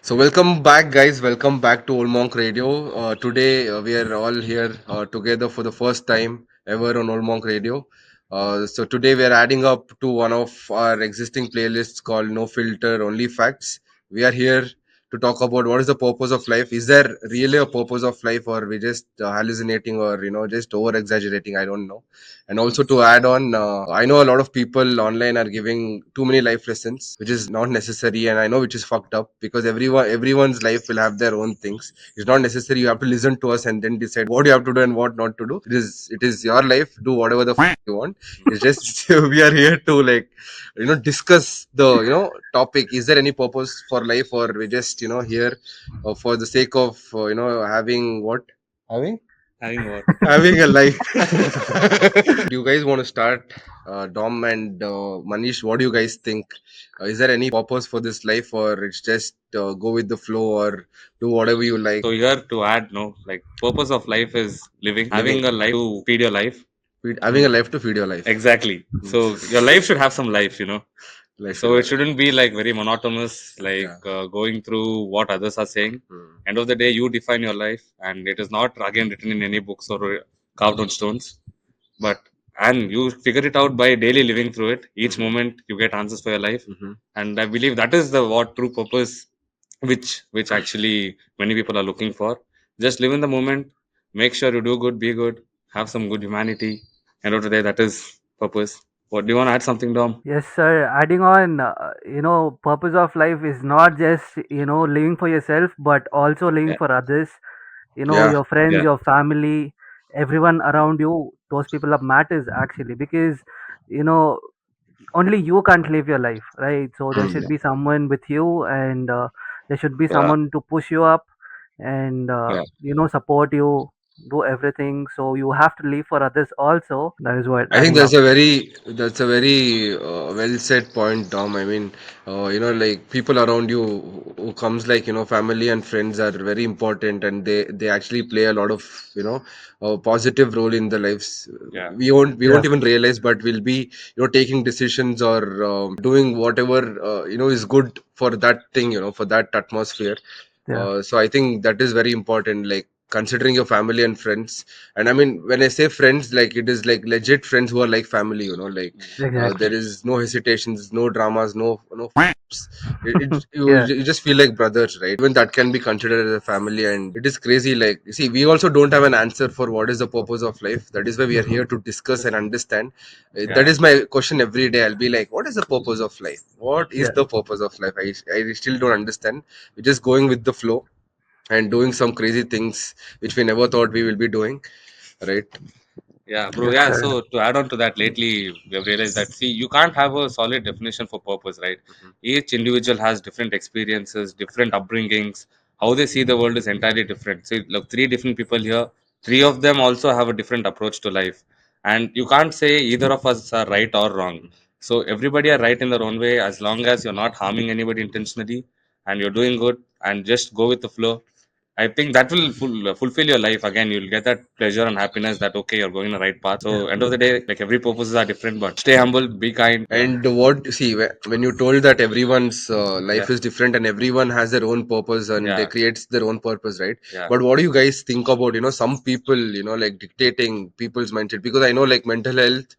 So welcome back, guys. Welcome back to Old Monk Radio. Today we are all here together for the first time ever on Old Monk Radio. So today we are adding up to one of our existing playlists called No Filter, Only Facts. We are here to talk about what is the purpose of life. Is there really a purpose of life, or we just hallucinating, or just over exaggerating? I don't know. And also to add on, I know a lot of people online are giving too many life lessons, which is not necessary, and I know which is fucked up because everyone's life will have their own things. It's not necessary. You have to listen to us and then decide what you have to do and what not to do. It is your life. Do whatever the you want. It's just we are here to discuss the topic. Is there any purpose for life, or we just here for the sake of having what having Having what? having a life. Do you guys want to start, Dom and Manish? What do you guys think? Is there any purpose for this life, or it's just go with the flow, or do whatever you like? So here to add, no, like purpose of life is living, Living, having a life to feed your life. having a life to feed your life. Exactly. So your life should have some life. Life should So it have. shouldn't be like very monotonous, like Yeah. going through what others are saying. Hmm. End of the day, you define your life, and it is not again written in any books or carved on stones. But and you figure it out by daily living through it. Each Hmm. moment you get answers for your life, Hmm. and I believe that is the what true purpose which actually many people are looking for. Just live in the moment, make sure you do good, be good, have some good humanity. End of the day, that is purpose. What do you want to add something, Dom? Yes, sir. Adding on, purpose of life is not just, living for yourself, but also living Yeah, for others, Yeah. your friends, yeah, your family, everyone around you. Those people are matters actually because, you know, only you can't live your life, right? So there Hmm. should be someone with you and there should be yeah, someone to push you up and, yeah. support you, do everything. So you have to live for others also. That is what I think adding up. that's a very well said point, Tom. I mean, like people around you who comes like family and friends are very important, and they actually play a lot of positive role in the lives. Yeah. We won't Yeah. even realize, but we'll be taking decisions or doing whatever is good for that thing, for that atmosphere. Yeah. So I think that is very important, like considering your family and friends. And I mean, when I say friends, like it is like legit friends who are like family, like there Exactly. is no hesitations, no dramas, no f***s. Yeah. You just feel like brothers, right? Even that can be considered as a family. And it is crazy, like you see, we also don't have an answer for what is the purpose of life. That is why we are here to discuss and understand. That Yeah. is my question every day. I'll be like, what is the purpose of life? What is Yeah. the purpose of life? I still don't understand. We're just going with the flow and doing some crazy things which we never thought we will be doing, right? Yeah, bro. Yes, Yeah. sir. So to add on to that, lately we have realized that see, you can't have a solid definition for purpose, right? Mhm. Each individual has different experiences, different upbringings. How they see the world is entirely different. See, look, three different people here. Three of them also have a different approach to life, and you can't say either of us are right or wrong. So everybody are right in their own way as long as you're not harming anybody intentionally and you're doing good and just go with the flow. I think that will fulfill your life again. You'll get that pleasure and happiness that okay, you're going the right path. Yeah. So end of the day, like every purposes are different, but stay humble, be kind. Yeah, And what see when you told that everyone's yeah, life is different and everyone has their own purpose and they yeah, creates their own purpose, right? yeah. But what do you guys think about some people like dictating people's mindset? Because I know like mental health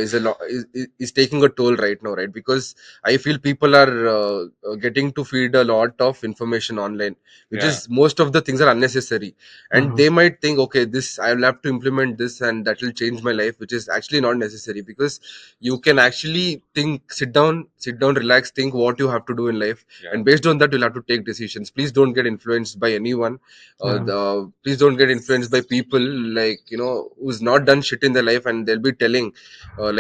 is taking a toll right now, right? Because I feel people are getting to feed a lot of information online, which Yeah. is most of the things are unnecessary, and Hmm. they might think, okay, this I'll have to implement this and that will change my life, which is actually not necessary. Because you can actually think, sit down, relax, think what you have to do in life, Yeah. and based on that you'll have to take decisions. Please don't get influenced by anyone. Yeah. Please don't get influenced by people like who's not done shit in their life, and they'll be telling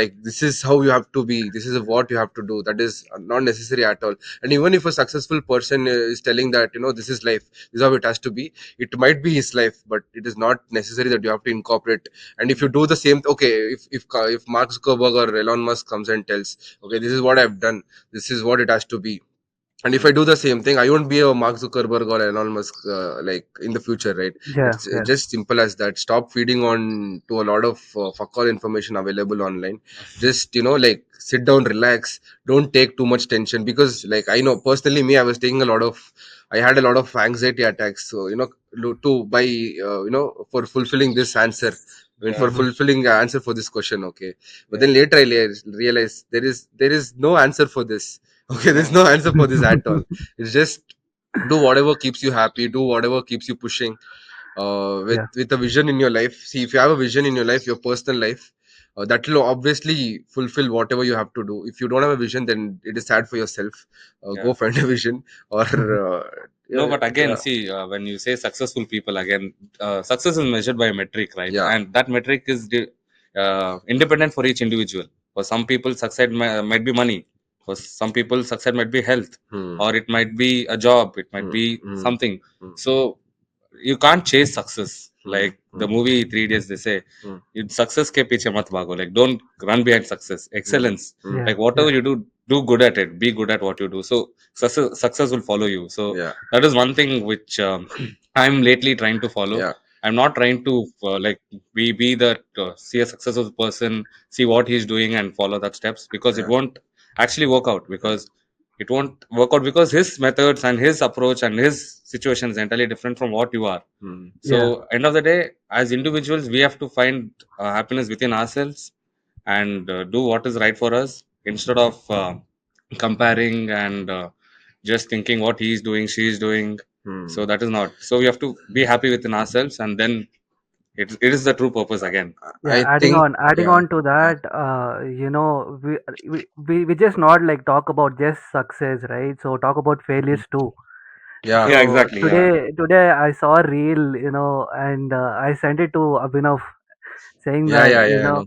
like this is how you have to be, this is what you have to do. That is not necessary at all. And even if a successful person is telling that this is life, this is how it has to be, it might be his life, but it is not necessary that you have to incorporate. And if you do the same, okay, if Mark Zuckerberg or Elon Musk comes and tells, okay, this is what I've done, this is what it has to be, and if I do the same thing, I won't be a Mark Zuckerberg or Elon Musk like in the future, right? Yeah. It's Yeah. just simple as that. Stop feeding on to a lot of fuck all information available online. Just like sit down, relax, don't take too much tension. Because like I know personally, me, I was taking a lot of I had a lot of anxiety attacks. So to by for fulfilling this answer, I mean yeah, for Mhm. fulfilling the answer for this question. Okay, but yeah, then later I realized there is no answer for this. Okay, there's yeah, no answer for this at all. It's just do whatever keeps you happy, do whatever keeps you pushing, Yeah, with a vision in your life. See, if you have a vision in your life, your personal life, that will obviously fulfill whatever you have to do. If you don't have a vision, then it is sad for yourself. yeah. Go find a vision, or Mhm. No, yeah, but again, yeah, see, when you say successful people, again, success is measured by a metric, right? yeah. And that metric is independent for each individual. For some people, success might be money. For some people, success might be health, Hmm, or it might be a job. It might hmm, be hmm, something. hmm, So you can't chase success. hmm, Like the hmm, movie 3 Days, they say, hmm, success ke piche mat bhago. Like don't run behind success. hmm, Excellence. hmm. yeah, Like whatever yeah, you do, do good at it. Be good at what you do. So success will follow you. So Yeah, that is one thing which I'm lately trying to follow. yeah, I'm not trying to like be that see a successful person, see what he's doing and follow that steps, because it yeah, won't actually work out, yeah. because it won't work out because his methods and his approach and his situation is entirely different from what you are. Hmm, yeah, So end of the day, as individuals, we have to find happiness within ourselves and do what is right for us instead of comparing and just thinking what he is doing, she is doing. hmm. So that is not. So we have to be happy within ourselves, and then it is the true purpose again. yeah. I Adding think, on, adding yeah, on to yeah, that, we just not like talk about just success, right? So talk about failures too. yeah, Yeah, So exactly. Yeah, today I saw a reel, and I sent it to Abhinav, saying yeah, that yeah, yeah.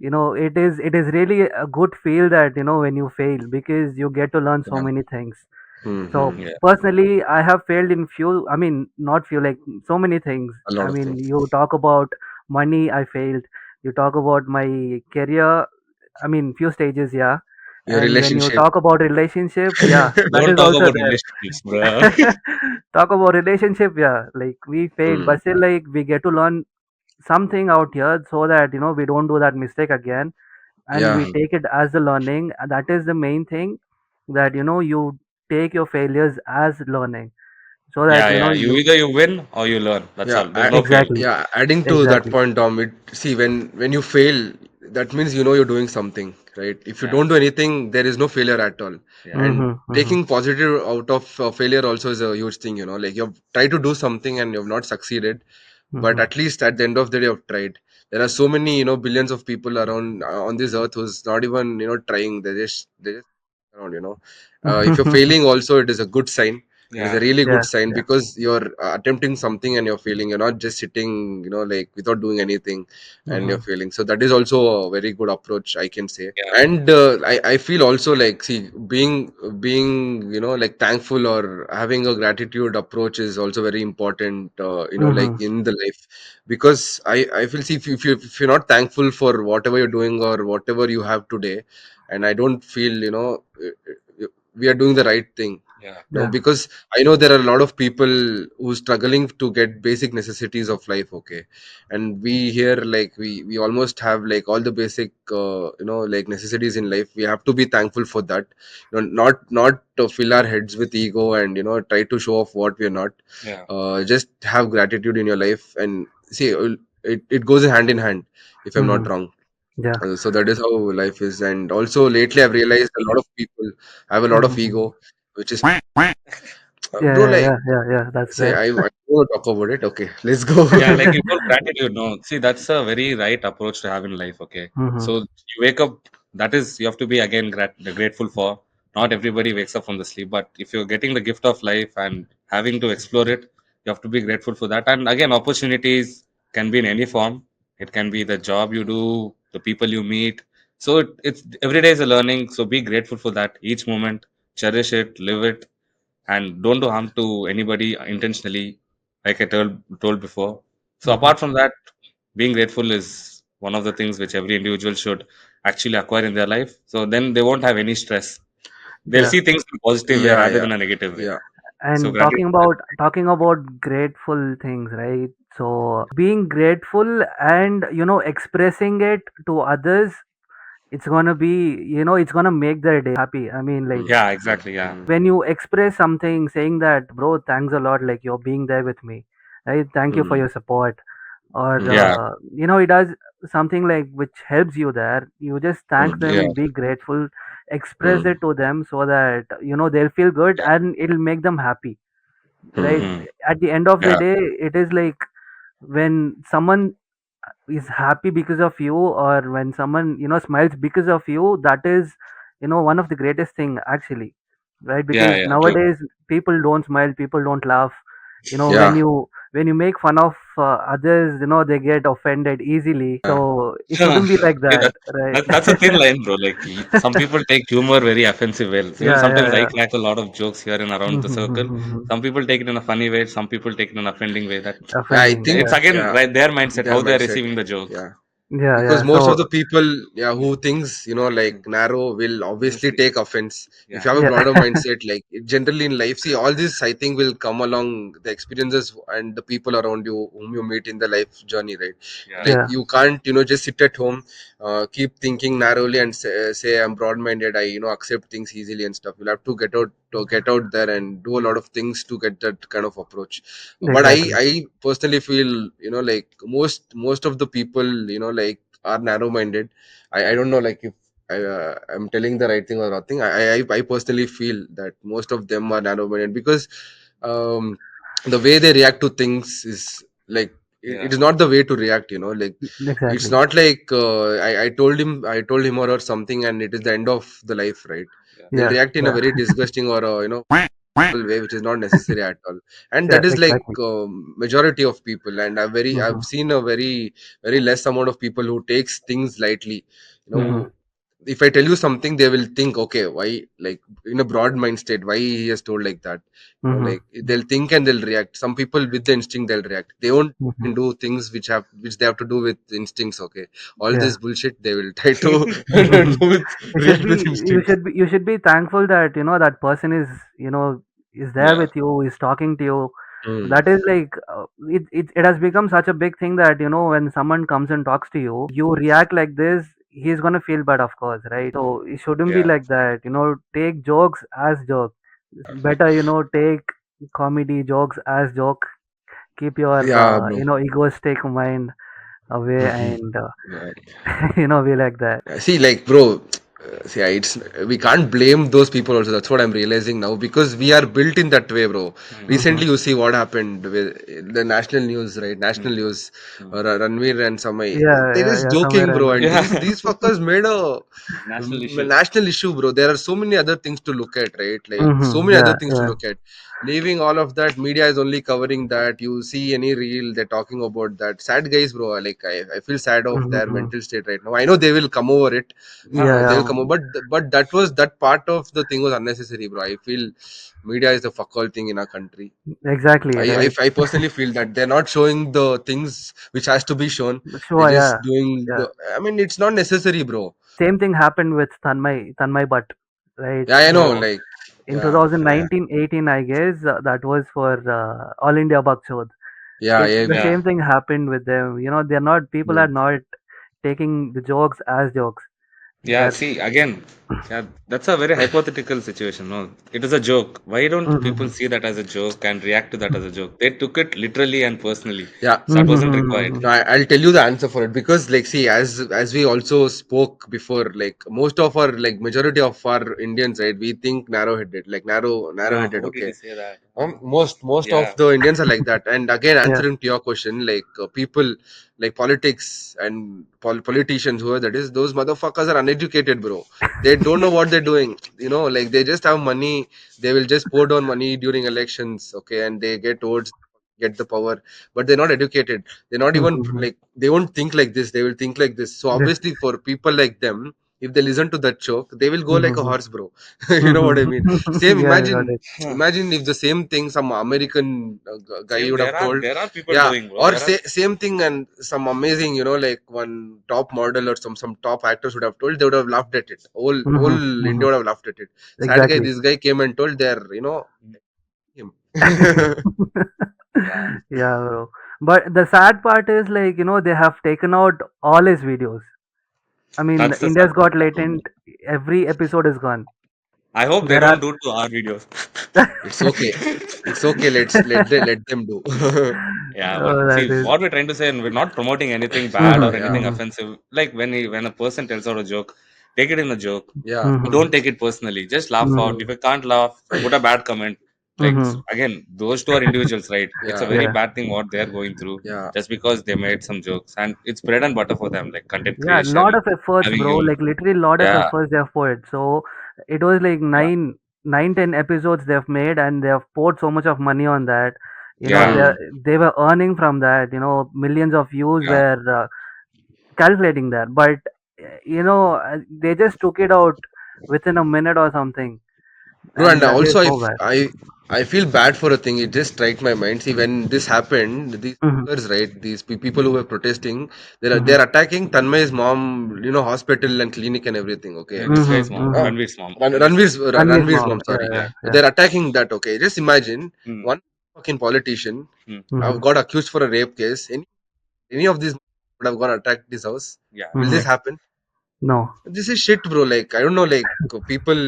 I know. it is really a good feel that when you fail, because you get to learn so Yeah. many things. Hmm, So hmm. yeah, personally, I have failed in few. I mean, not few, like so many things. A lot I of mean, things. you talk about money, I failed. You talk about my career. I mean, few stages, yeah. Your And when you relationship. talk about relationship, yeah, that don't is talk also about there. relationships, bro. Talk about relationship, yeah. Like we failed, Hmm. but still, like we get to learn something out here, so that we don't do that mistake again, and Yeah. we take it as a learning. And that is the main thing, that you take your failures as learning, so that Yeah, yeah. You you either you win or you learn. That's Yeah, all. There's no fail. exactly, yeah. Adding to that exactly. point, Dom, see, when you fail, that means you're doing something, right? If you Yeah, don't do anything, there is no failure at all. yeah, And Mm-hmm, mm-hmm, taking positive out of failure also is a huge thing. Like you've tried to do something and you've not succeeded, but mm-hmm, at least at the end of the day, you've tried. There are so many, billions of people around on this earth who's not even, trying. They just around. If you're mm-hmm. failing, also it is a good sign. It is a yeah, really good Yeah, sign yeah. because you're attempting something and you're failing. You're not just sitting, like without doing anything, and you're Mm-hmm, failing. So that is also a very good approach, I can say. yeah, And I feel also like, see, being like thankful or having a gratitude approach is also very important. Like mm-hmm, in the life, because I feel, see, if you're not thankful for whatever you're doing or whatever you have today, and I don't feel we are doing the right thing. yeah, yeah, Because I know there are a lot of people who struggling to get basic necessities of life. Okay, and we here, like, we almost have like all the basic like necessities in life. We have to be thankful for that. Not to fill our heads with ego and try to show off what we are not. yeah, Just have gratitude in your life, and see, it goes hand in hand, if I'm not mm-hmm, wrong. yeah, So that is how life is. And also lately I've realized a lot of people have a lot of mm-hmm. ego, which is Yeah, bro, yeah, like, yeah, yeah, yeah. That's say, there. I don't want to talk about it. Okay, let's go. yeah. Like you told gratitude. No, see, that's a very right approach to have in life. Okay, Mm-hmm, so you wake up. That is, you have to be again grateful for. Not everybody wakes up from the sleep, but if you're getting the gift of life and having to explore it, you have to be grateful for that. And again, opportunities can be in any form. It can be the job you do, the people you meet. So it's every day is a learning. So be grateful for that. Each moment, cherish it, live it, and don't do harm to anybody intentionally, like I told before. So mm-hmm. apart from that, being grateful is one of the things which every individual should actually acquire in their life, so then they won't have any stress. They'll Yeah. see things in a positive way Yeah, rather yeah, than a negative way. yeah. So And gratitude. talking about grateful things, right? So being grateful and expressing it to others it's gonna be, it's gonna make their day happy. I mean, like, Mm, Yeah, mm, exactly. Yeah. mm, when you express something saying that, bro, thanks a lot, like you're being there with me, right? Thank you for mm, your support. Or Yeah. he does something like which helps you there, you just thank mm, Yeah. them, be grateful, express mm, it to them so that they'll feel good and it'll make them happy, right? mm. Hmm. At the end of the Yeah. day, it is like when someone is happy because of you, or when someone smiles because of you, that is one of the greatest thing actually, right? Yeah. Because Yeah. True. nowadays people don't smile, people don't laugh. When Yeah, you make fun of others, they get offended easily, yeah, so it shouldn't be like See, that, right? that's a thin line, bro. Like some people take humor very offensive well. So, Yeah, sometimes I yeah, crack a lot of jokes here and around the circle. yeah. Some people take it in a funny way. Some people take it in an offending way. That yeah. I Offending, think it's yeah. again yeah, right their mindset, their how they are mindset. receiving the joke. Yeah. Yeah, Because yeah. most of So the people, yeah, who thinks like narrow will obviously Obviously, take offense if yeah, you have a yeah. broader mindset. Like generally in life, see, all this I think will come along the experiences and the people around you whom you meet in the life journey, right? yeah, Like Yeah. you can't just sit at home, keep thinking narrowly and say I'm broad-minded, I accept things easily and stuff. You'll have to get out there and do a lot of things to get that kind of approach. But I Exactly. I personally feel like most of the people like are narrow minded. I don't know like if I'm telling the right thing or not thing. I personally feel that most of them are narrow minded because um the way they react to things is like it yeah, is not the way to react, like it's Exactly. not like I told him or something and it is the end of the life, right? yeah, They'll Yeah, react in a yeah. very disgusting or way which is not necessary at all. And Yeah, that is like exactly. majority of people, and I've Mhm. seen a very less amount of people who takes things lightly, Mhm. who, if I tell you something, they will think, okay, why, like in a broad mind state, why he has told like that. Mhm. Like they'll think and they'll react. Some people with the instinct they'll react. They won't Mhm. do things which they have to do with instincts. Okay, all Yeah. this bullshit they will try to Mhm. do with You should react be with you instincts. should be you should be thankful that that person is there yeah, with you, is talking to you. Mm. That is like it has become such a big thing that when someone comes and talks to you, you react like this, he's gonna feel bad, of course, right? So it shouldn't be yeah, like that. Take jokes as jokes. Better take comedy jokes as joke. Keep your Yeah, bro. egoistic mind away, Mhm. and Yeah. be like that. See, like, bro, see, it's we can't blame those people also. That's what I'm realizing now because we are built in that way, bro. hmm, Mhm. Recently, you see what happened with the national news, right? hmm, National news, hmm. Ranveer and Samai. Yeah, They're yeah, just yeah. Somewhere joking, I bro. know. And Yeah, these fuckers made a national issue. national issue, bro. There are so many other things to look at, right? Like so Mhm. many other Yeah, things to yeah. look at. Leaving all of that, media is only covering that. You see any reel, they're talking about that. Sad guys, bro. Like I feel sad of their Mhm. mental state right now. I know they will come over it. Yeah, They yeah. will come over, but that part of the thing was unnecessary, bro. I feel media is the fuck all thing in our country. Exactly, right. I personally feel that they're not showing the things which has to be shown. They're Sure, just yeah, doing yeah. the. I mean, it's not necessary, bro. Same thing happened with Tanmay Bhatt, right? Yeah, I know. So Like, in yeah, yeah, 2019-18, I guess that was for All India Bakshod. yeah, The AB. Yeah, same thing happened with them. They're not people are Mm. not taking the jokes as jokes. yeah. That's See, again, yeah, that's a very hypothetical situation. No, it is a joke. Why don't people Mhm. see that as a joke and react to that as a joke? They took it literally and personally. Yeah. So that wasn't required. No, I'll tell you the answer for it because, like, see, as we also spoke before, like most of our like majority of our Indians, right? We think narrow-headed, like Yeah, narrow-headed. who did Okay, he say that? most of Yeah, the Indians are like that. And again, Yeah. answering to your question, like people, like politics and politicians, whoever that is, those motherfuckers are uneducated, bro. They don't know what they're doing. Like they just have money. They will just pour down money during elections, okay, and they get votes, get the power, but they're not educated. They're not even Mhm. like they won't think like this. They will think like this. So This. obviously, for people like them, if they listen to that joke, they will go like a Mhm. horse, bro. You know what I Mhm. mean? Same. Yeah, I got Imagine it. huh. imagine if the same thing some American guy Same. would have told. There are people Yeah, doing, bro. or There are. say same thing, and some amazing, like one top model or some top actors would have told, they would have laughed at it. All Mhm. India Mhm. would have laughed at it. Sad guy, Exactly. this guy came and told they're him. Yeah, Yeah, bro. But the sad part is, like, they have taken out all his videos. I mean, That's the sad India's Got part. Latent. Every episode is gone. I hope they There are. don't do to our videos. It's okay. It's okay. Let them do. Yeah, but Oh, see that is. what we're trying to say, and we're not promoting anything bad Mm-hmm, or Yeah, anything mm-hmm, offensive. Like when a person tells out a joke, take it in a joke. yeah. mm-hmm, Don't take it personally. Just laugh out. mm-hmm, If you can't laugh, put a bad comment. Like mm-hmm. again, those two are individuals, right? It's a Yeah, very Yeah. bad thing what they're going through yeah. just because they made some jokes, and it's bread and butter for them, like content Yeah, lot creation, of efforts, having bro. your Like literally lot of yeah, efforts they've put. So it was like yeah, 10 episodes they've made, and they've poured so much of money on that. yeah, Hmm. They were earning from that. Millions of views yeah. were calculating that, but they just took it out within a minute or something, Bro, and and that is also so bad. I feel bad for a thing. It just struck my mind. See, when this happened, these Hmm. bloggers, right? These people who were protesting, Hmm. they're attacking Tanmay's mom. Hospital and clinic and everything. Okay. This Hmm. guy's mom, Ah, Hmm. Ranveer's mom, Ranveer's mom. Ranveer's Ranveer's mom. mom. Yeah, Sorry, yeah, Yeah. yeah. they're attacking that. Okay, just imagine Hmm. one fucking politician Hmm. have Hmm. got accused for a rape case. Any of these would have gone attack this house. Yeah. Will this Hmm. Exactly. happen? No. This is shit, bro. Like I don't know. Like people,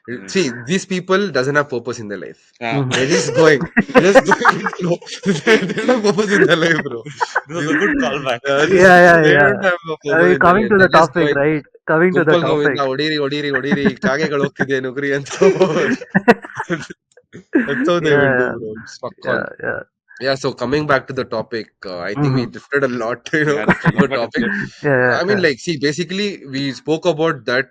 Hmm. see, these people doesn't have purpose in their life. Yeah. Hmm. They're just going. They're just going. Bro. They don't have purpose in their life, bro. This is These, a good callback. Yeah, yeah, they yeah. don't have a I purpose mean, in their coming life. to the They're just topic, going. right? Coming to the ಗುಂಪಲ್ topic. Govinda ಹೊಡೀರಿ ಹೊಡೀರಿ ಹೊಡೀರಿ ಕಾಗೆಗಳು ಹೋಗ್ತಿದೆ ನುಗ್ರಿ ಅಂತ that's how they will do, Yeah, bro. It's fuck all. yeah, yeah. Yeah, so coming back to the topic, I think we Hmm. drifted a lot, Yeah, that's a the lot, but it's topic. good. Yeah, yeah, I mean, yeah. like, see, basically, we spoke about that,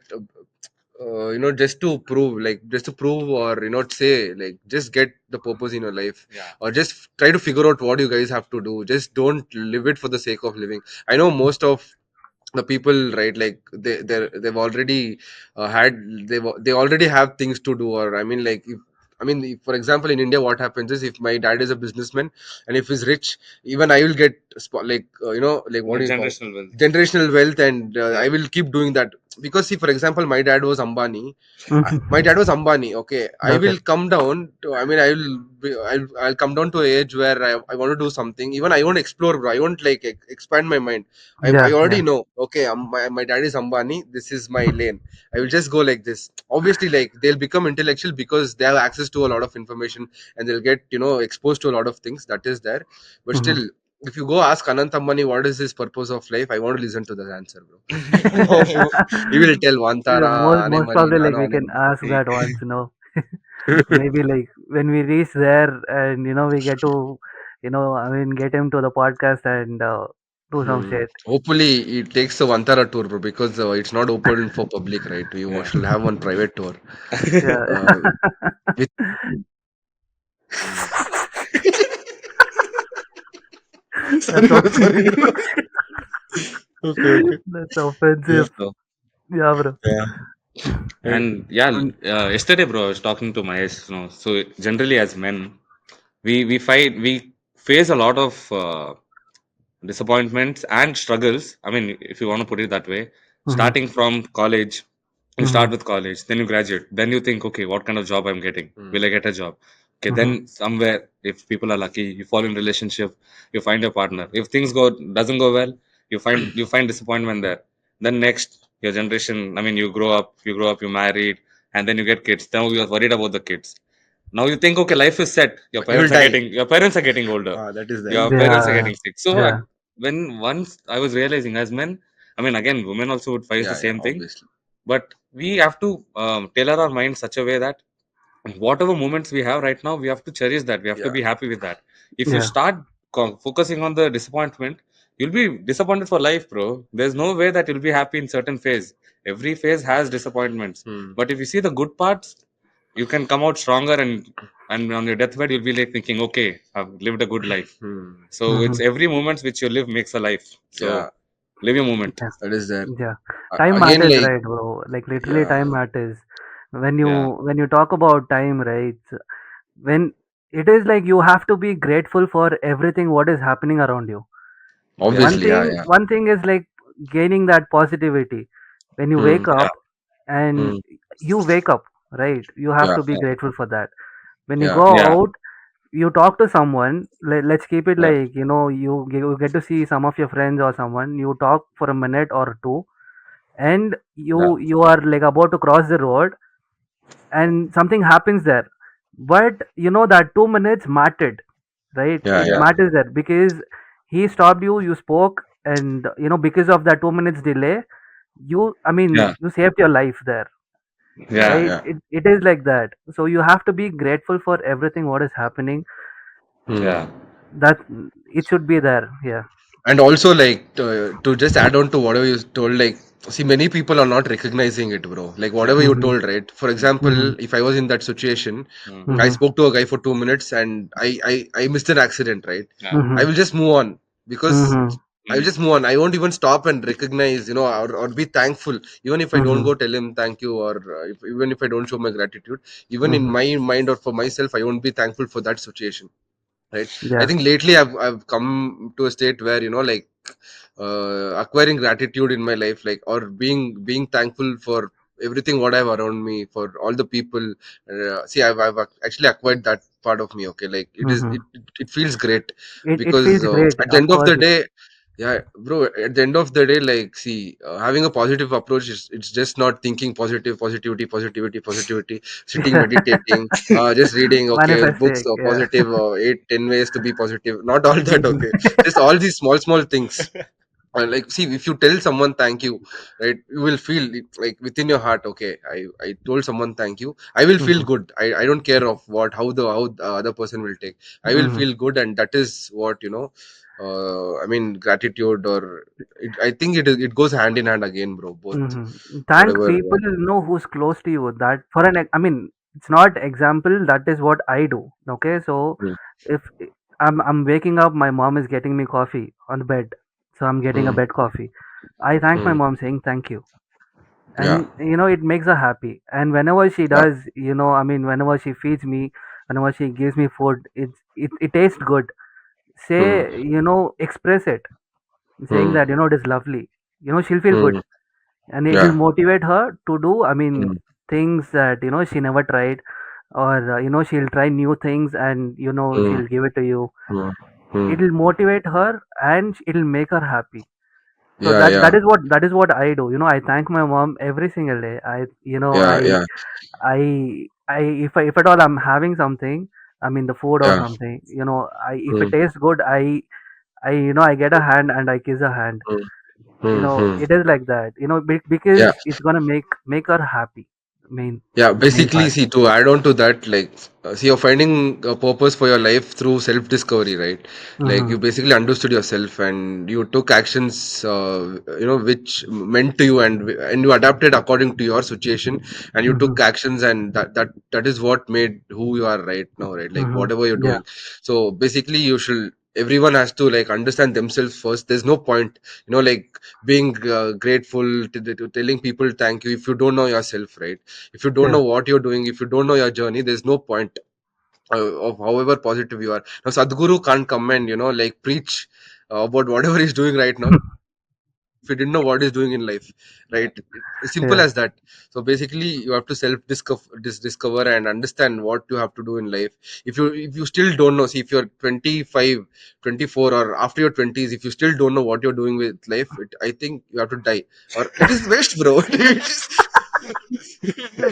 just to prove, or say, like, just get the purpose in your life, Yeah. or just try to figure out what you guys have to do. Just don't live it for the sake of living. I know most of the people, right, like they've already they already have things to do, or I mean, like, if I mean, if, for example, in India, what happens is, if my dad is a businessman and if he's rich, even I will get like, what The do you call, generational wealth. generational wealth, and Yeah. I will keep doing that. Because, see, for example, my dad was Ambani. My Mhm. dad was Ambani. Okay, I Okay. will come down to. I mean, I'll come down to an age where I want to do something. Even I won't explore, bro. I won't like expand my mind. I Yeah, already yeah. know. Okay, my dad is Ambani. This is my lane. I will just go like this. Obviously, like, they'll become intellectual because they have access to a lot of information, and they'll get exposed to a lot of things. That is there, but Hmm. still. If you go ask Anant Ambani what is his purpose of life, I want to listen to the answer, bro. He will tell Yeah, Vantara, most Anemali, probably like Nano we can Anemali. ask that once. Maybe like when we reach there and we get to I mean get him to the podcast and do some Hmm. shit. Hopefully, it takes a Vantara tour, bro, because it's not open for public, right? We Yeah. shall have one private tour. Yeah. Uh, with sorry, That's bro, offensive. sorry, bro. Okay, okay. That's Yeah. offensive. So, Yeah, bro. yeah. Uh, And yeah, And yesterday, bro, I was talking to Mahesh. So generally, as men, we face a lot of disappointments and struggles. I mean, if you want to put it that way, mm-hmm, starting from college, you mm-hmm, start with college, then you graduate, then you think, okay, what kind of job I'm getting? Will I hmm. get a job? Okay, mm-hmm, then somewhere, if people are lucky, you fall in relationship, you find your partner. If things doesn't go well, you find disappointment there. Then next, your generation, I mean, you grow up, you married, and then you get kids. Now you're worried about the kids. Now you think, okay, life is set. Your You will parents are die. getting your parents are getting older. That is there. Your parents are yeah, getting sick. So yeah, when once I was realizing, as men, I mean, again, women also would face the Yeah, yeah, same thing, obviously. but we have to tailor our mind such a way that whatever moments we have right now, we have to cherish that. We have to Yeah. be happy with that. If you yeah. start focusing on the disappointment, you'll be disappointed for life, bro. There's no way that you'll be happy in certain phase. Every phase has disappointments, Hmm. but if you see the good parts, you can come out stronger, and on your deathbed, you'll be like thinking, okay, I've lived a good life. Hmm. So Mm-hmm, it's every moment which you live makes a life. Yeah, So live your moment. yeah, that is there. yeah. Time Again, matters, like, right, bro? Like literally, yeah, time matters. When Yeah, you talk about time, right? When it is like you have to be grateful for everything what is happening around you. yeah, one obviously, yeah, thing yeah. one thing is like gaining that positivity when you Hmm. wake yeah, up and Hmm. you wake up, right? You have Yeah, to be yeah, grateful for that. When you yeah, go yeah, out, you talk to someone, let's keep it yeah. like you get to see some of your friends or someone, you talk for a minute or two, and Yeah. you are like about to cross the road, and something happens there. But that 2 minutes mattered, right? Yeah, It yeah. Yeah. matters there because he stopped you, you spoke, and because of that 2 minutes delay, Yeah. you saved your life there, Yeah, Yeah. right? yeah. It is like that. So you have to be grateful for everything what is happening. Hmm. Yeah. That it should be there. Yeah. And also, like, to just add on to whatever you told, like, see, many people are not recognizing it, bro. Like, Yeah. whatever you Mm-hmm. told, right? For Mm-hmm. example, if I was in that situation, Mm. I Mm-hmm. spoke to a guy for 2 minutes and I missed an accident, right? Yeah. I Mm-hmm. will just move on because Mm-hmm. I will Mm. just move on. I won't even stop and recognize, or be thankful. Even if I don't Mm-hmm. go tell him thank you, or even if I don't show my gratitude, even in Mm-hmm. my mind or for myself, I won't be thankful for that situation, right? I Yeah. think lately I've come to a state where, like, acquiring gratitude in my life, like, or being thankful for everything what I have around me, for all the people. See, I've actually acquired that part of me. Okay, like, it is Mm-hmm. it feels great It because feels great, at the of end of course. the day, yeah, bro, at the end of the day, like, see, having a positive approach is, it's just not thinking positivity, sitting meditating, just reading, okay, books, Manifesting, yeah. positive, 8 10 ways to be positive, not all that. Mhm. Okay, just all these small things. Like, see, if you tell someone thank you, right, you will feel it, like, within your heart, okay, I told someone thank you, I will feel Mhm. good. I don't care of what how the other person will take. I will Mhm. feel good, and that is what, I mean, gratitude, or I think it goes hand in hand again, bro, both. Thank Whatever. people who's close to you. That for it's not example. That is what I do. Okay, so Mm, if I'm waking up, my mom is getting me coffee on the bed, so I'm getting a mm, bed coffee. I thank my mm. mom saying thank you, Yeah, and it makes her happy. And whenever she yeah. does, whenever she feeds me, whenever she gives me food, it tastes good. Mm, Say, express it, saying mm, that it is lovely. She'll feel good, mm. and it will Yeah. motivate her to do, Mm, things that she never tried, or she'll try new things, and mm, she'll give it to you. mm, mm. It'll motivate her, and it'll make her happy. So Yeah, that yeah, that is what I do. I thank my mom every single day. I you know yeah, yeah, I if at all I'm having something, the food or yeah. something, I if it Mm, tastes good, I get a hand and I kiss a hand. mm, mm, mm. It is like that, because Yeah. it's gonna make her happy. Main Yeah, The main basically, part. see, to add on to that, like, see, you're finding a purpose for your life through self discovery, right? Like, Mm-hmm. you basically understood yourself and you took actions, which meant to you, and you adapted according to your situation, and you Mm-hmm. took actions, and that is what made who you are right now, right? Like, Mm-hmm. whatever you're Yeah. doing. So, basically, everyone has to, like, understand themselves first. There's no point, like, being grateful to telling people thank you if you don't know yourself, right? If you don't Yeah. know what you're doing, if you don't know your journey, there's no point, of however positive you are. Now, Sadhguru can't come and, like, preach about whatever he's doing right now if he didn't know what he's doing in life, right? It's simple as that. Yeah. So basically, you have to self discover and understand what you have to do in life. If you still don't know, see, if you're 25, 24, or after your 20s, if you still don't know what you're doing with life, I think you have to die, or it is waste, bro.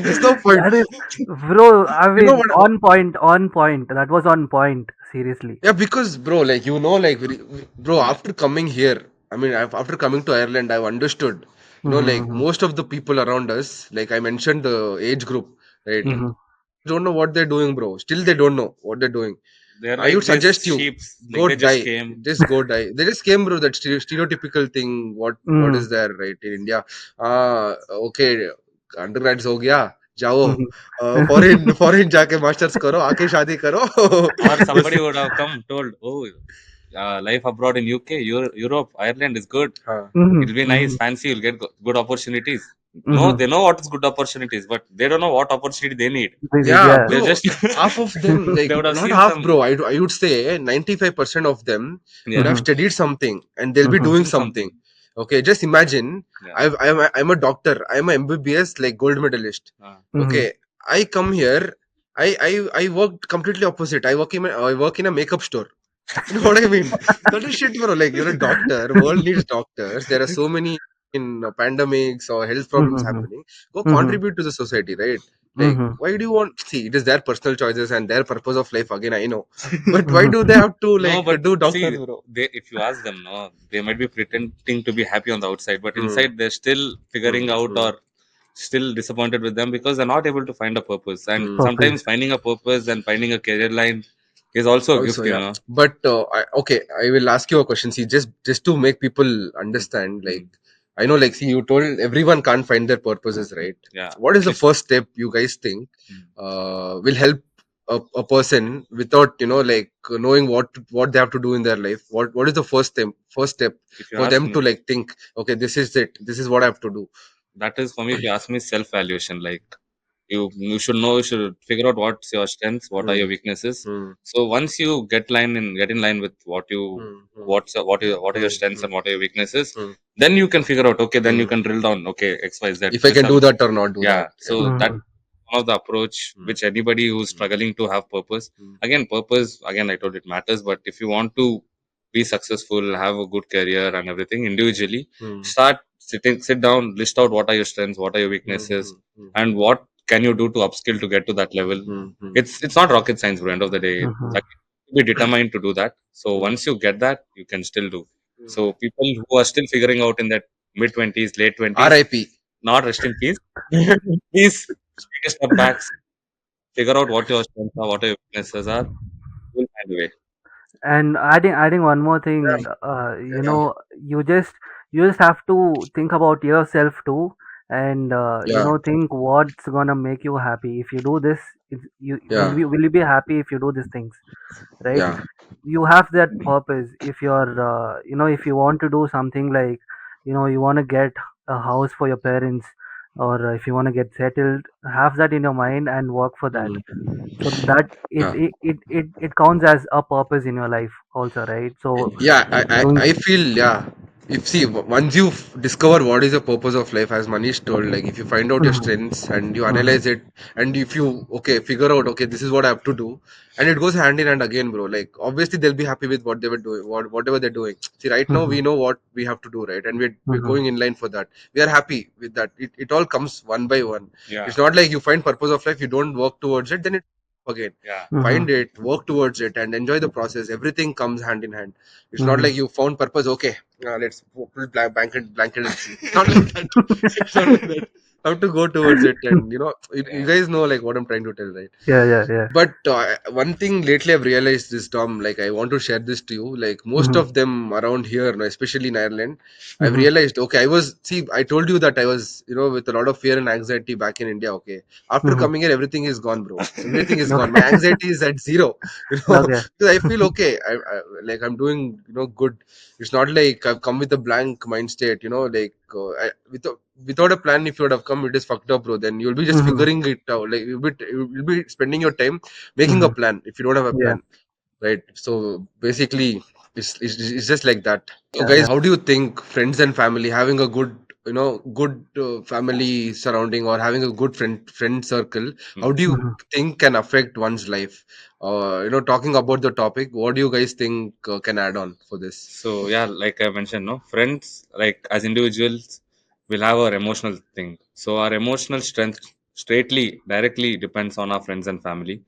There's no point. That is, bro. You know what? On point. On point. That was on point. Seriously. Yeah, because, bro, like, like, bro, after coming here, I mean, after coming to Ireland, I've understood, like, Mm-hmm. most of the people around us, like I mentioned, the age group, right? Mm. Mm-hmm. Don't know what they're doing, bro. Still, they don't know what they're doing. They're I would like this suggest you sheeps, like go they just die. came. Just go die. They just came, bro. That stereotypical thing. What Mm-hmm. is there, right, in India? Okay, undergrads हो गया, जाओ, foreign जाके masters करो, आके शादी करो. Or This, somebody would have come told, oh, life abroad in UK, Europe, Ireland is good. Mm-hmm. It'll be nice, Mm-hmm. fancy. You'll get good opportunities. No, Mm-hmm. they know what is good opportunities, but they don't know what opportunity they need. They did, yeah, yeah. They're bro. just Half of them, like, they would have not seen half, bro. some, I would say 95% of them would yeah, have Mm-hmm. studied something and they'll be Mm-hmm. doing doing something. something. Okay, just imagine. Yeah, I'm a doctor. I'm a MBBS, like, gold medalist. uh, Mm-hmm. Okay, I come here. I work completely opposite. I work in a makeup store. You know what I mean? That is shit, bro. Like, you're a doctor. World needs doctors. There are so many. in pandemics or health problems Mhm. happening, go Mhm. contribute to the society, right? Like, Mhm. why do you want? See, it is their personal choices and their purpose of life. Again, I know, but why do they Mhm. have to No, like but do doctors, see, bro? they if you ask them, no, they might be pretending to be happy on the outside, but Hmm. inside they're still figuring Hmm. out Hmm. or still disappointed with them because they're not able to find a purpose. And Hmm. Purpose. sometimes finding a purpose and finding a career line is also a Also, gift, you yeah, know. but okay, I will ask you a question. See, just to make people understand, like, Mm. I know, like, see, you told everyone can't find their purposes, right? Yeah, What is at the least. first step you guys think Mm. will help a person without like knowing what they have to do in their life? What is the first step If you for ask them me, to like think, okay, this is it, this is what I have to do? that is for me. If you ask me, self-valuation. Like you should know, you should figure out what's your strengths, what are Hmm. your weaknesses. Hmm. So once you get in line with Hmm. Hmm. what are your Hmm. strengths Hmm. and what are your weaknesses, Hmm. then you can figure out. Okay, then you Hmm. can drill down. Okay, X Y Z. If I These can are do that or not do yeah. that, yeah. So that Mhm. one of the approach Hmm. which anybody who's Hmm. struggling to have purpose. Hmm. Again, purpose. Again, I told it matters. But if you want to be successful, have a good career and everything individually, Hmm. sit down, list out what are your strengths, what are your Hmm. weaknesses, Hmm. Hmm. and what can you do to upskill to get to that level. Hmm. Hmm. It's not rocket science, bro. End of the day, Mhm. like, be determined to do that. So Hmm. once you get that, you can still do. Hmm. So people who are still figuring out in that mid 20s, late 20s, RIP. not rest in peace. Please take a step back, figure out what your strengths are, what your weaknesses are. You'll find a way. And adding one more thing, Yeah. you just have to think about yourself too, and Yeah. think what's gonna make you happy. If you do this, you Yeah. will you be happy if you do these things, right? Yeah. You have that purpose. If you're if you want to do something like, you want to get a house for your parents, or if you want to get settled, have that in your mind and work for that, Mm. so that it Yeah. it, it it it counts as a purpose in your life also, right? So Yeah, doing. I feel, yeah. If see, once you discover what is the purpose of life, as Manish told, like, if you find out your Mhm, strengths and you mhm, analyze it, and if you okay figure out, okay, this is what I have to do, and it goes hand in hand again, bro. Like, obviously they'll be happy with what they were doing, whatever they're doing. See, right now we mhm, know what we have to do, right, and we're mhm, going in line for that. We are happy with that. It all comes one by one. Yeah, It's not like you find purpose of life, you don't work towards it, then it again. yeah, mhm, Find it, work towards it, and enjoy the process. Everything comes hand in hand. It's not mhm. like you found purpose. Okay, let's put blanket and sleep. It's not like that. It's not like that. Have to go towards it, and you guys know like what I'm trying to tell, right? Yeah, yeah, yeah. But one thing lately I've realized this, Tom, like I want to share this to you. Like most Mhm, of them around here, especially in Ireland, I've mhm, realized, okay, I told you that I was, with a lot of fear and anxiety back in India. Okay. After mhm. coming here, everything is gone, bro. Everything is gone. My Okay. anxiety is at zero, Okay. because I feel okay. Like I'm doing, good. It's not like I've come with a blank mind state, without a plan. If you would have come, it is fucked up, bro. Then you'll be just Mhm, figuring it out. Like you'll be spending your time making a mhm. plan if you don't have a Yeah, plan, right? So basically it's just like that. So yeah, guys, yeah. how do you think friends and family having a good family surrounding, or having a good friend circle, how Mm. do you Mhm, think can affect one's life? Talking about the topic, what do you guys think can add on for this? So yeah, like I mentioned, no friends, like as individuals, will have our emotional thing. So our emotional strength straightly, directly depends on our friends and family.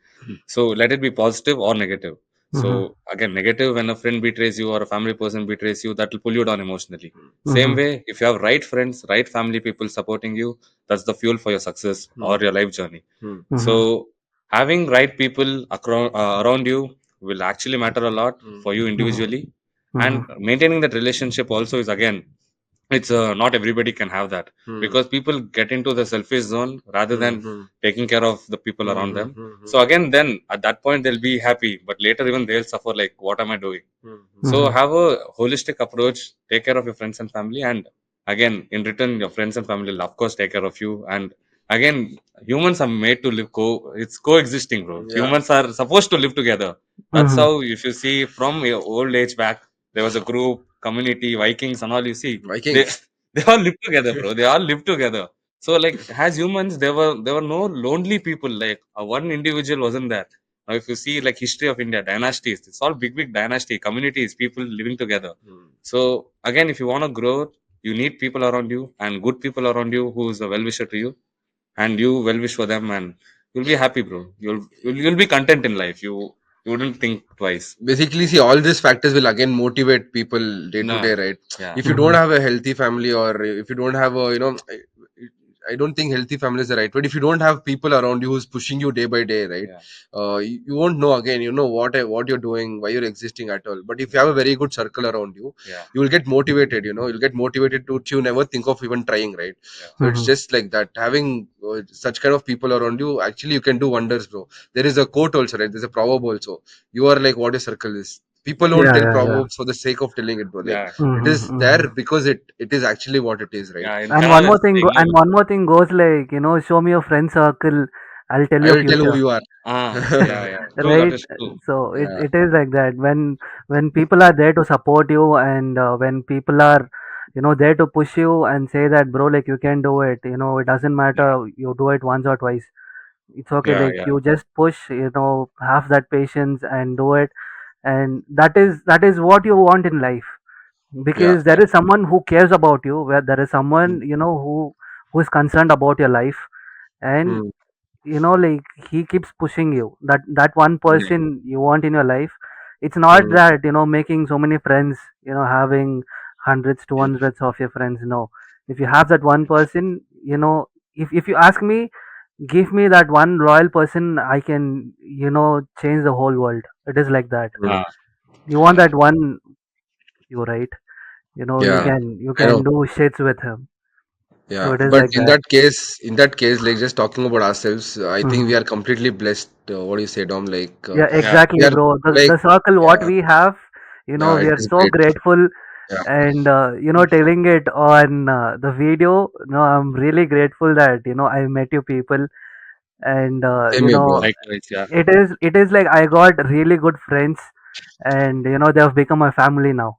So let it be positive or negative. mhm, So again, negative when a friend betrays you or a family person betrays you, that will pull you down emotionally. Same mhm, way, if you have right friends, right family people supporting you, that's the fuel for your success or Hmm. your life journey. Hmm. mhm, So having right people around you will actually matter a lot Hmm. for you mhm, individually, mhm, and maintaining that relationship also is again, it's not everybody can have that, Hmm. because people get into the selfish zone rather Hmm. than Hmm. taking care of the people Hmm. around Hmm. them. Hmm. Hmm. So again, then at that point they'll be happy, but later even they'll suffer, like, what am I doing? Hmm. Hmm. So mhm, have a holistic approach, take care of your friends and family, and again, in return, your friends and family will of course take care of you. And again, humans are made to live it's coexisting, bro. Yeah. Humans are supposed to live together. That's mhm, how, if you see from your old age back, there was a group, community, Vikings and all, you see, they Vikings. they all live together, bro. They all live together. So like as humans, there were no lonely people. Like one individual wasn't there. Now, if you see like history of India, dynasties, it's all big dynasty, communities, people living together. Hmm. So again, if you want to grow, You need people around you and good people around you who's a well wisher to you, and you well wish for them, and you'll be happy, bro. You'll be content in life. You wouldn't think twice. Basically, see, all these factors will again motivate people day to No. day, right? Yeah. If you don't Mhm. have a healthy family, or if you don't have a, I don't think healthy family is the right word. If you don't have people around you who's pushing you day by day, right? Yeah. You won't know again, what you're doing, why you're existing at all. But if you have a very good circle around you, Yeah. you will get motivated. You'll get motivated to never think of even trying, right? Yeah. So it's Mhm. just like that. Having such kind of people around you, actually, you can do wonders, bro. There is a quote also, right? There's a proverb also. You are like what your circle is. People don't Yeah, tell yeah, yeah. proverbs for the sake of telling it, bro. Like, Yeah. it Mhm, is there mhm. because it is actually what it is, right? Yeah. In And Kannada, one more there's a thing, saying, no. and one more thing goes like, show me your friend circle, I'll tell I your will tell who future. you are. Yeah. Yeah. True. That Right? is true. So Yeah. it is like that. When people are there to support you, and when people are, there to push you and say that, bro, like, you can do it. It doesn't Yeah. matter. You do it once or twice. It's okay. Yeah. Like, Yeah. you just push. Have that patience and do it. And that is what you want in life, Yeah. because Yeah. there is someone who cares about you, where there is someone, Mm, who is concerned about your life. And mm, like, he keeps pushing you, that one Yeah. person you want in your life. It's not mm. that, making so many friends, having hundreds to hundreds of your friends. No, if you have that one person, if you ask me, give me that one loyal person, I can, change the whole world. It is like that. Mm. You want that one, you right, you Yeah, can you I know. can do shits with him. So Yeah, it is but like in that. that case, like just talking about ourselves, I think Hmm. we are completely blessed. What do you say, Dom? Like, Yeah, Yeah. we exactly, are bro. The, like, the circle what yeah, we have, yeah, we it are is so great. grateful. Yeah, And telling it on the video, I'm really grateful that, I met you people. And same here, bro. Likewise. Yeah. it is like I got really good friends. And they have become my family now,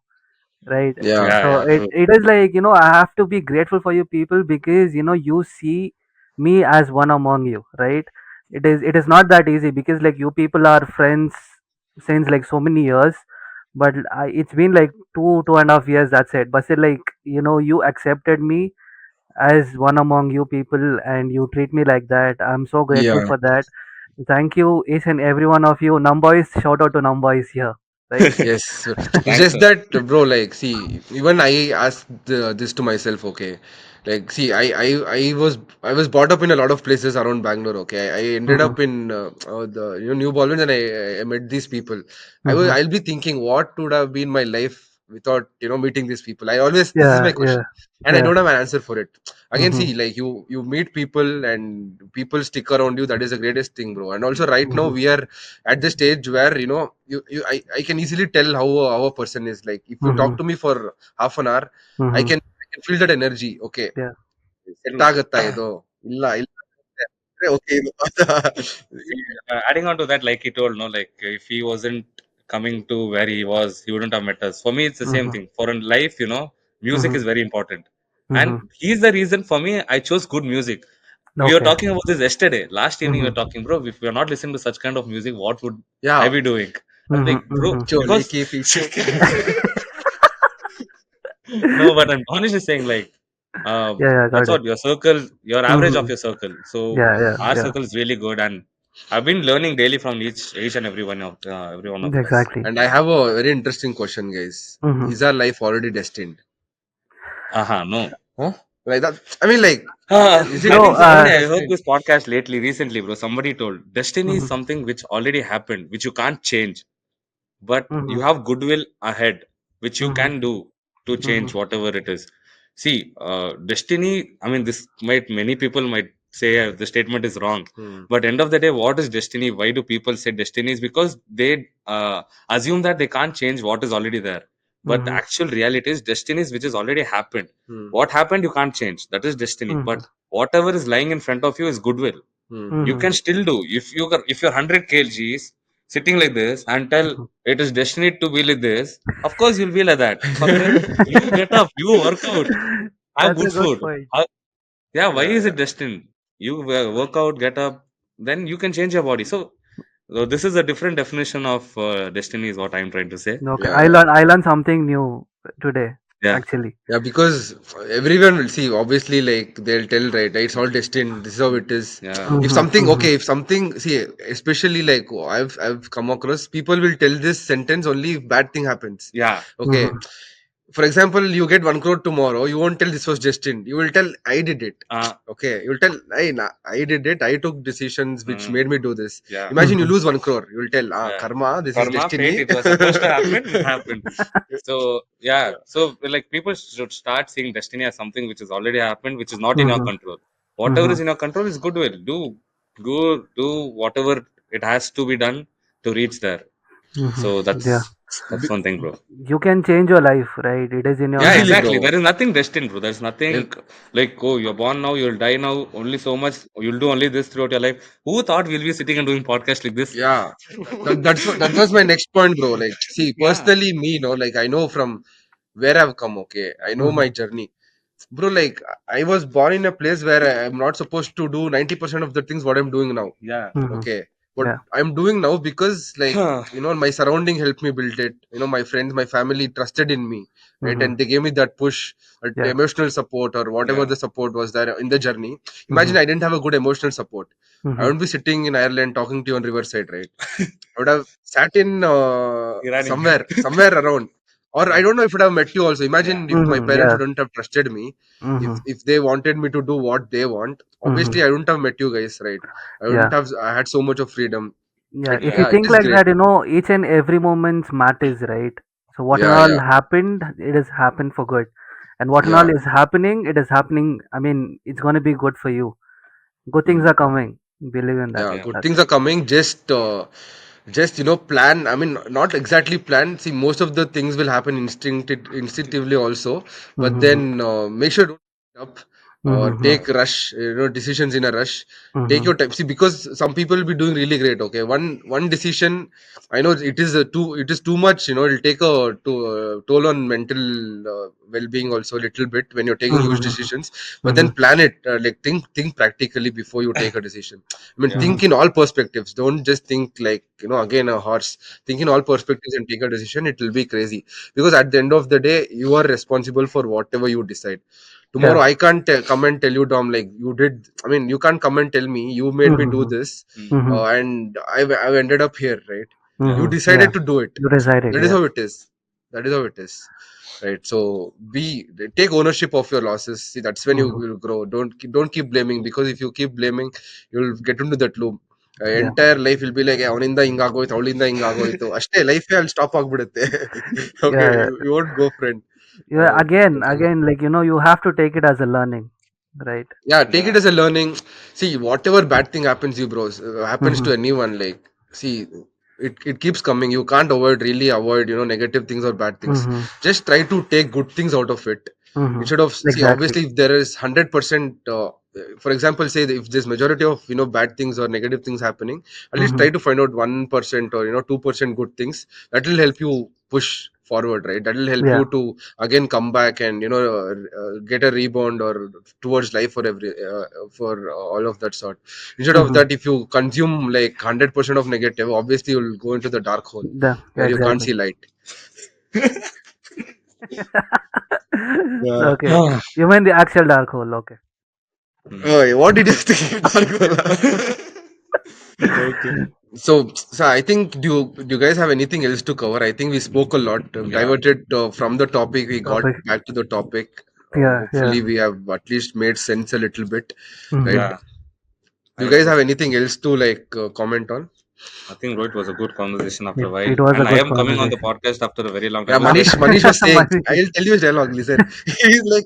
right? Yeah, Yeah. So Yeah. it, True. it is like, I have to be grateful for you people, because you see me as one among you, right? It is not that easy, because like, you people are friends since like so many years. But it's been like 2.5 years, that's it. But still, like, you accepted me as one among you people, and you treat me like that. I'm so grateful yeah. for that. Thank you, each and every one of you. Numboys, shout out to Numboys here, right? Yes, it's Thanks, just sir. that, bro. Like, see, even I asked this to myself. Okay, like, see, I was brought up in a lot of places around Bangalore. Okay, I ended Mm-hmm. up in the New Balwins, and I met these people. Mm-hmm. I'll be thinking, what would have been my life without meeting these people? I always, this is Yeah, my yeah, question, and I yeah. don't have an answer for it. Again, Mm-hmm. see, like, you meet people and people stick around you. That is the greatest thing, bro. And also, right now Mm-hmm. we are at the stage where I can easily tell how a person is. Like, if you Mm-hmm. talk to me for half an hour, I Mm-hmm. can I can feel that energy. Okay, Yeah. Set Hmm. ಆಗತ್ತಾ ಇದು ಇಲ್ಲ ಇಲ್ಲ okay See, adding on to that, like he told, no, like if he wasn't coming to where he was, he wouldn't have met us. For me, it's the same Mm-hmm. thing. For in life, music Mm-hmm. is very important, and Mm-hmm. he's the reason for me. I chose good music. We were Okay. talking about this yesterday. Last evening, we were Mm-hmm. talking, bro. If we are not listening to such kind of music, what would I yeah be doing? I was Mm-hmm. like, bro, Mm-hmm. Chole because के पीछे no, but I'm honestly saying, like, Yeah, yeah, that's got it. what your circle, your average of Mm-hmm. your circle. So Yeah, yeah, our yeah. circle is really good, and I've been learning daily from each and every one of us. Exactly. and I have a very interesting question, guys. Mm-hmm. Is our life already destined? No. Huh? Like that, I mean, like, is it I No. think already somebody, I heard destined? this podcast recently, bro. Somebody told destiny is Mm-hmm. something which already happened, which you can't change, but you Mm-hmm. have goodwill ahead, which you Mm-hmm. can do to Mm-hmm. change whatever it is. See, destiny. I mean, this might many people might say the statement is wrong, Hmm. but end of the day, what is destiny? Why do people say destiny? Is because they assume that they can't change what is already there. But the Mm-hmm. actual reality is destiny is which has already happened. Hmm. What happened you can't change. That is destiny. Mm-hmm. But whatever is lying in front of you is goodwill. Hmm. You Mm-hmm. can still do if you're 100 kgs sitting like this and tell Mm-hmm. it is destined to be like this. Of course, you'll be like that. Forget. You get up, you work out, have That's a good good food. point. Yeah, why Yeah, is it yeah. destined? You work out, get up, then you can change your body. So this is a different definition of destiny, is what I'm trying to say. Okay, Yeah, I yeah. learned I learned something new today. Yeah. actually. Yeah, because everyone will see. Obviously, like they'll tell, right? It's all destined. This is how it is. Yeah. If Mhm, something, mhm, okay, if something, see, especially like I've come across people will tell this sentence only if bad thing happens. Yeah. Okay, mhm, for example, you get 1 crore tomorrow. You won't tell this was destined. You will tell I did it. Uh, Okay, you'll tell I did it. I took decisions which mm, made me do this. yeah. Imagine you mhm. lose 1 crore. You'll tell Yeah. karma. This is Karma, fate, destiny. it was supposed to happen, it happened. So, yeah. Yeah, So, like, people should start seeing destiny as something which has already happened, which is not in your Mhm, control. Whatever is mhm, in your control is good will. Do whatever it has to be done to reach there. mhm. So, Yeah, that's one thing, bro. you can change your life, right? It is in your Yeah, easily, hands. exactly. bro. There is nothing destined, bro. There's Ev- nothing like, oh, you're born now, you'll die now, only so much, you'll do only this throughout your life. Who thought we'll be sitting and doing podcasts like this? Yeah, that was my next point, bro. Like, see, Yeah. personally, me, like I know from where I've come. Okay, I know my Mhm, journey, bro. Like, I was born in a place where I'm not supposed to do 90% of the things what I'm doing now. Yeah. mhm. Okay, what Yeah. I'm doing now because like my surrounding helped me build it. My friends, my family trusted in me, right, Mhm. and they gave me that push, that Yeah. emotional support or whatever Yeah. the support was there in the journey. Mhm, Imagine I didn't have a good emotional support. I mhm, wouldn't be sitting in Ireland talking to you on Riverside, right? I would have sat in Irani. somewhere around, or I Yeah. don't know if I would have met you also. Yeah. Imagine if my mhm. parents Yeah. wouldn't have trusted me, Mhm, if they wanted me to do what they want. mhm. Obviously, I wouldn't have met you guys, right? I wouldn't Yeah. have. I had so much of freedom. Yeah. It If you Yeah. yeah, it think is like great. that, each and every moment matters, right? So what and Yeah, all yeah, happened, it has happened for good. And what and all yeah, is happening, it is happening. I mean, it's gonna be good for you. Good things mhm, are coming. Believe in that. yeah. Yeah. Good That's things are coming. Just plan. I mean, not exactly plan. See, most of the things will happen instinctively also, but mhm, then make sure don't up or mhm, take rush decisions in a rush. Take mhm, your time. See, because some people will be doing really great. Okay, one decision. I know it is too much. It'll take a toll on mental well-being also a little bit when you're taking huge mhm, decisions. But then mhm, plan it. Like think practically before you take a decision. I mean, Yeah. mhm. think in all perspectives. Don't just think like, again, a horse. Think in all perspectives and take a decision. It will be crazy because at the end of the day, you are responsible for whatever you decide. Tomorrow, Yeah. I can't come and tell you, Dom, like you did. I mean, you can't come and tell me you made me do Mhm, this, Mm. mhm, and I've ended up here, right? Yeah. You mhm. Yeah. decided to do it. You decided. That is Yeah. how it is. That is how it is, right? So take ownership of your losses. See, that's when you Mhm. will grow. Don't keep blaming, because if you keep blaming, you'll get into that loop. Yeah. Entire life will be like ಅವನಿಂದ ಹಿಂಗಾಗೋಯ್ತು ಅವಳಿಂದ ಹಿಂಗಾಗೋಯ್ತು ಅಷ್ಟೇ ಲೈಫೇ ಅಲ್ಲಿ stop ಆಗ್ಬಿಡುತ್ತೆ. Okay, Yeah. you won't go, friend. Yeah. Again, That's again, like you have to take it as a learning, right? Yeah, take it Yeah. as a learning. See, whatever bad thing happens you, bros, happens Mhm, to anyone. Like, see, it keeps coming. You can't really avoid, negative things or bad things. mhm, Just try to take good things out of it. mhm. Instead of, see, Exactly. obviously, if there is 100%, for example, say that if there's majority of, bad things or negative things happening, at least try Mhm. to find out 1% or, 2% good things. That will help you push forward, right? That will help Yeah. you to again come back and, get a rebound or towards life for all of that sort. Instead of Mhm. that, if you consume like 100% of negative, obviously you'll go into the dark hole Yeah, where you can't exactly. see light. Yeah. Okay. You mean the actual dark hole? Okay. Mm. Oh, what did you think? Dark hole? Okay. So I think do you guys have anything else to cover? I think we spoke a lot, Yeah. diverted from the topic. We got Topic. back to the topic. Yeah. Yeah. Hopefully, we have at least made sense a little bit, right? Mhm. Yeah. Do I you it guys was have anything else to like comment on? I think bro, it was a good conversation after a It while. was a And I good am coming on the conversation. podcast after a very long time. Yeah, I was like, Manish was saying, Money. I'll tell you his dialogue. Listen, he's like,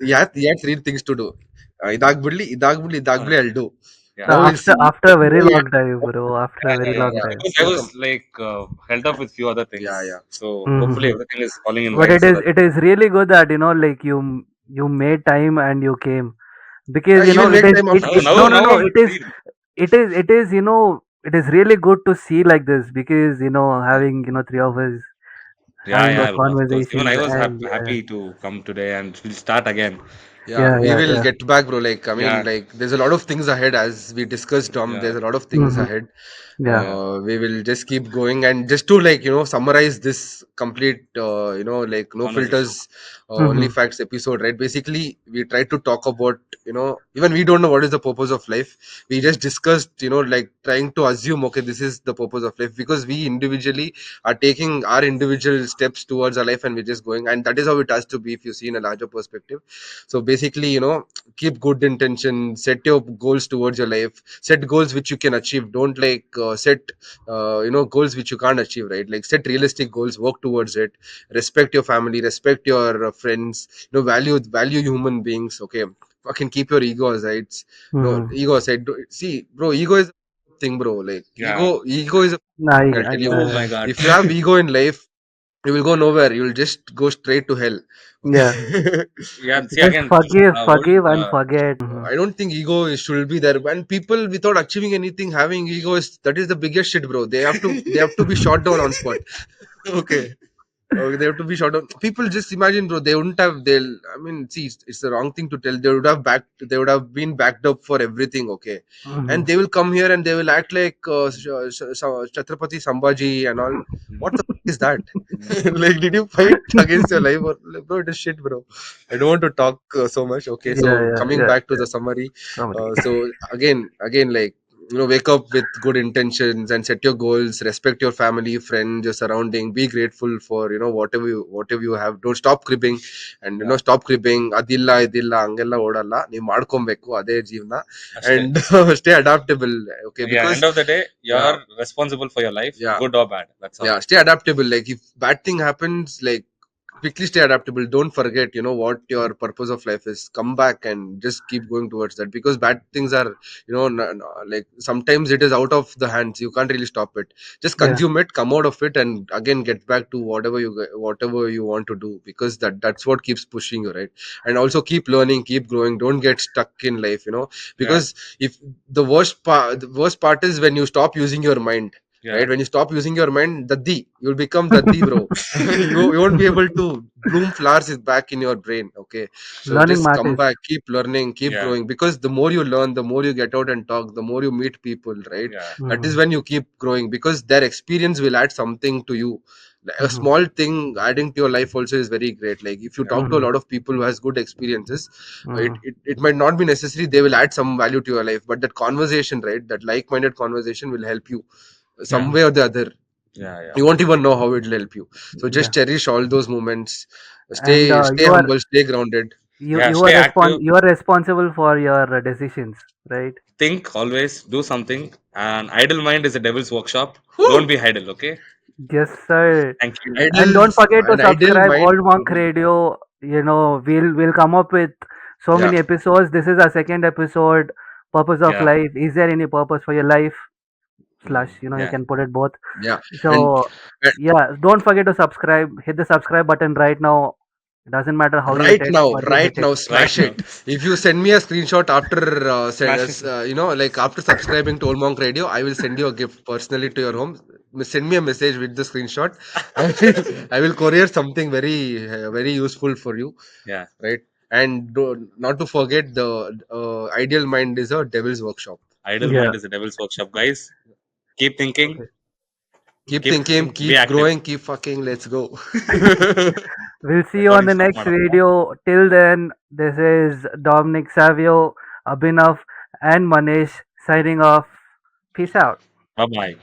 he had three things to do. Idagbuli, I'll do. yeah. Now we'll After see. after a very Now we long time, bro. After a Yeah, very yeah, yeah. long yeah, time. Because I now was come. like held up with few other Yeah, things. yeah, So hopefully Mhm. everything is falling in But line it so is that it is really good that like you made time and you came, yeah. because Even it make is time it, after now this, it now no bro. no now no I'm free. it is really good to see like this, because having three of us Yeah, having those yeah, bro, of course. Even conversations, I was and happy to come today and we'll start again. Yeah, yeah, we yeah, will yeah. get back, bro. Like, I mean, Yeah, like, there's a lot of things ahead, as we discussed, Tom. yeah, There's a lot of things Hmm. ahead. Yeah. Yeah. We will just keep going, and just to, like, summarize this complete, like, no Conversation. filters, only Mm-hmm. facts episode, right? Basically, we try to talk about, even we don't know what is the purpose of life. We just discussed, like, trying to assume, okay, this is the purpose of life, because we individually are taking our individual steps towards our life, and we're just going, and that is how it has to be if you see in a larger perspective. So basically, keep good intention, set your goals towards your life, set goals which you can achieve. Don't, like, set goals which you can't achieve, right? Like, set realistic goals, work towards it, respect your family, respect your friends, value human beings, okay? Fucking keep your ego aside. No, Mm-hmm. ego aside. See, bro, ego is a thing, bro. Like, Yeah. ego is a thing, I'll tell you. Oh Yeah. my God. If you have ego in life, you will go nowhere, you will just go straight to hell, Yeah. okay? Yeah. See Just again. forgive, Old. forgive, and forget. Mm-hmm. I don't think ego should be there. And people without achieving anything having ego, that is the biggest shit, bro. They have to be shot down on spot. Okay. Okay, they have to be shot down. People, just imagine, bro. They wouldn't have. They'll. I mean, see, it's the wrong thing to tell. They would have backed. They would have been backed up for everything. Okay, and Mm-hmm. they will come here and they will act like Chhatrapati Sambhaji and all. What the fuck is that? Like, did you fight against your life, or, like, bro? It is shit, bro. I don't want to talk so much. Okay, Yeah, so yeah, coming yeah, back to yeah. the summary. Comedy. So again, like, wake up with good intentions and set your goals, respect your family, friends, your surrounding, be grateful for, whatever you have. Don't stop cribbing, and, Yeah. stop cribbing, ಅದಿಲ್ಲ ಇದಿಲ್ಲ ಹಂಗೆಲ್ಲ ಓಡಲ್ಲ, ನೀವು ಮಾಡ್ಕೊಬೇಕು ಅದೇ ಜೀವನ. Ashte. And stay adaptable, okay? Yeah. Because, End of the day, yeah, you're responsible for your life, yeah, good or bad. That's all. yeah, stay adaptable. Like, if bad thing happens, like, quickly stay adaptable. Don't forget, what your purpose of life is. Come back and just keep going towards that, because bad things are, like, sometimes it is out of the hands, you can't really stop it. Just Yeah. consume it, come out of it, and again get back to whatever you want to do, because that's what keeps pushing you, right? And also keep learning, keep growing, don't get stuck in life, Yeah. because if the worst part is when you stop using your mind, Yeah. right? When you stop using your mind, daddi, you'll become daddi, bro. You won't be able to bloom flowers is back in your brain, okay? So Learning just come matters. back, keep learning, keep Yeah. growing, because the more you learn, the more you get out and talk, the more you meet people, right? Yeah. That is Mm-hmm. when you keep growing, because their experience will add something to you. Like, a Mm-hmm. small thing adding to your life also is very great. Like, if you Yeah. talk to a Mm-hmm. lot of people who has good experiences, it, Mm-hmm. it, it might not be necessary they will add some value to your life, but that conversation, right, that like-minded conversation will help you Yeah. some Mm-hmm. way or the other. Yeah. Yeah. You won't even know how it'll help you. So just Yeah. cherish all those moments. And Stay you are humble, stay grounded. you Yeah. you are Stay active. you are responsible for your decisions, right? Think always. Do something. And idle mind is a devil's workshop. Don't Whew! be idle. Okay. Yes, sir. Thank you. And don't Idols, forget to an ideal subscribe mind. Old Monk Radio. We'll come up with so Yeah, many episodes. This is our second episode. Purpose of Yeah. life. Is there any purpose for your life? Slash, you Yeah. can put it both. yeah. And So yeah, don't forget to subscribe. Hit the subscribe button right now. It doesn't matter how you hit right it, now, but you hit right it. now, Right smash now. it. If you send me a screenshot after, Smash it. like, after subscribing to Old Monk Radio, I will send you a gift personally to your home. Send me a message with the screenshot. I will courier something very useful for you, Yeah. right? And not to forget, the ideal mind is a devil's workshop. Idle Yeah. mind is a devil's workshop, guys. Keep thinking. Okay. Keep Keep thinking, be keep active. growing, keep fucking. Let's go. We'll see you on Recording the stop next madam. video. Till then, this is Domnic Savio, Abhinav, and Manish signing off. Peace out. Bye bye.